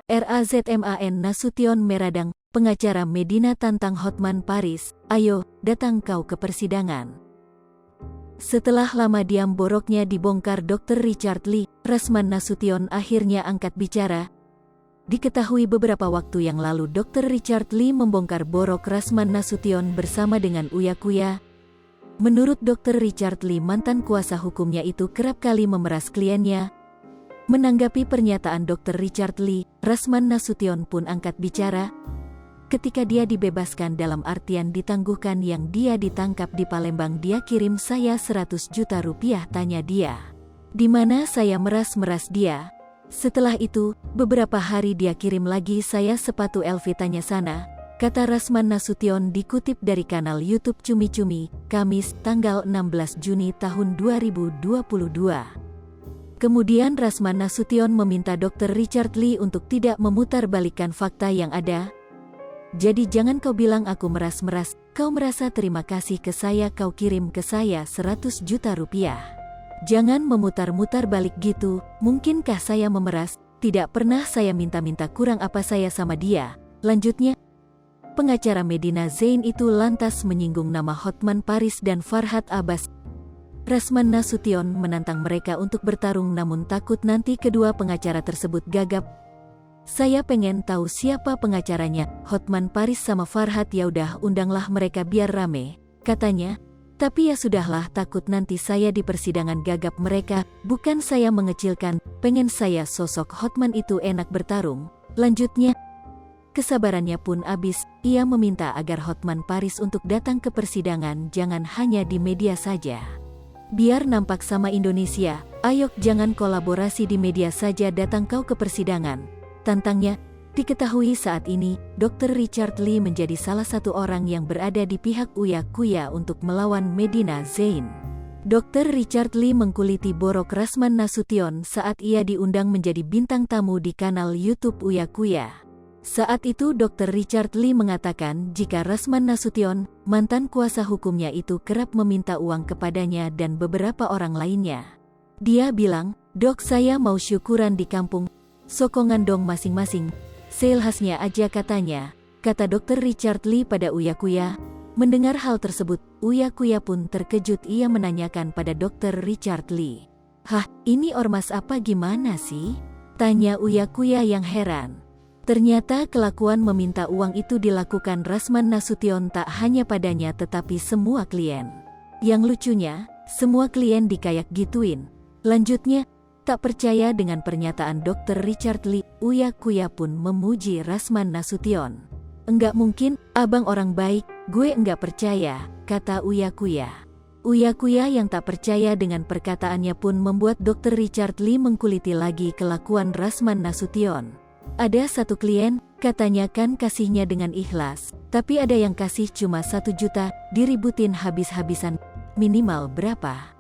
Razman Nasution Meradang, pengacara Medina tantang Hotman Paris, ayo, datang kau ke persidangan. Setelah lama diam boroknya dibongkar Dr. Richard Lee, Razman Nasution akhirnya angkat bicara. Diketahui beberapa waktu yang lalu Dr. Richard Lee membongkar borok Razman Nasution bersama dengan Uya Kuya. Menurut Dr. Richard Lee, mantan kuasa hukumnya itu kerap kali memeras kliennya. Menanggapi pernyataan Dr. Richard Lee, Razman Nasution pun angkat bicara. Ketika dia dibebaskan dalam artian ditangguhkan yang dia ditangkap di Palembang, dia kirim saya 100 juta rupiah, tanya dia. Di mana saya meras-meras dia. Setelah itu, beberapa hari dia kirim lagi saya sepatu LV, tanya sana, kata Razman Nasution dikutip dari kanal YouTube Cumi Cumi, Kamis, tanggal 16 Juni tahun 2022. Kemudian Razman Nasution meminta Dr. Richard Lee untuk tidak memutarbalikkan fakta yang ada. Jadi jangan kau bilang aku meras-meras, kau merasa terima kasih ke saya, kau kirim ke saya 100 juta rupiah. Jangan memutar-mutar balik gitu, mungkinkah saya memeras? Tidak pernah saya minta-minta, kurang apa saya sama dia. Lanjutnya, pengacara Medina Zain itu lantas menyinggung nama Hotman Paris dan Farhad Abbas. Razman Nasution menantang mereka untuk bertarung, namun takut nanti kedua pengacara tersebut gagap. Saya pengen tahu siapa pengacaranya, Hotman Paris sama Farhad. Ya udah, undanglah mereka biar rame, katanya. Tapi ya sudahlah, takut nanti saya di persidangan gagap mereka. Bukan saya mengecilkan, pengen saya sosok Hotman itu enak bertarung. Lanjutnya, kesabarannya pun habis. Ia meminta agar Hotman Paris untuk datang ke persidangan, jangan hanya di media saja. Biar nampak sama Indonesia, ayo jangan kolaborasi di media saja, datang kau ke persidangan, tantangnya. Diketahui saat ini, Dr. Richard Lee menjadi salah satu orang yang berada di pihak Uya Kuya untuk melawan Medina Zain. Dr. Richard Lee mengkuliti borok Razman Nasution saat ia diundang menjadi bintang tamu di kanal YouTube Uya Kuya. Saat itu Dr. Richard Lee mengatakan jika Razman Nasution, mantan kuasa hukumnya itu kerap meminta uang kepadanya dan beberapa orang lainnya. Dia bilang, "Dok, saya mau syukuran di kampung, sokongan dong masing-masing, seilhasnya aja," katanya, kata Dr. Richard Lee pada Uya Kuya. Mendengar hal tersebut, Uya Kuya pun terkejut. Ia menanyakan pada Dr. Richard Lee, "Hah, ini ormas apa gimana sih?" tanya Uya Kuya yang heran. Ternyata kelakuan meminta uang itu dilakukan Razman Nasution tak hanya padanya tetapi semua klien. Yang lucunya, semua klien dikayak gituin. Lanjutnya, tak percaya dengan pernyataan Dr. Richard Lee, Uya Kuya pun memuji Razman Nasution. "Enggak mungkin, abang orang baik, gue enggak percaya," kata Uya Kuya. Uya Kuya yang tak percaya dengan perkataannya pun membuat Dr. Richard Lee mengkuliti lagi kelakuan Razman Nasution. Ada satu klien, katanya kan kasihnya dengan ikhlas, tapi ada yang kasih cuma 1 juta, diributin habis-habisan. Minimal berapa?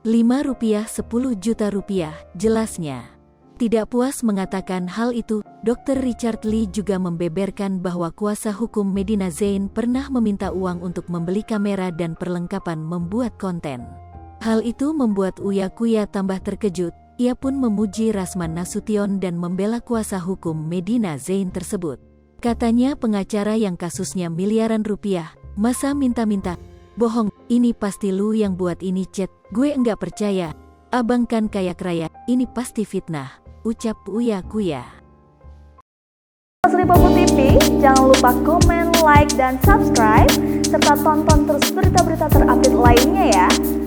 5 rupiah, 10 juta rupiah, jelasnya. Tidak puas mengatakan hal itu, Dr. Richard Lee juga membeberkan bahwa kuasa hukum Medina Zain pernah meminta uang untuk membeli kamera dan perlengkapan membuat konten. Hal itu membuat Uya Kuya tambah terkejut. Ia pun memuji Razman Nasution dan membela kuasa hukum Medina Zain tersebut. Katanya pengacara yang kasusnya miliaran rupiah, masa minta-minta? Bohong, ini pasti lu yang buat ini chat, gue enggak percaya. Abang kan kaya raya, ini pasti fitnah, ucap Uya Kuya. Sripopo TV, jangan lupa komen, like, dan subscribe, serta tonton terus berita-berita terupdate lainnya ya.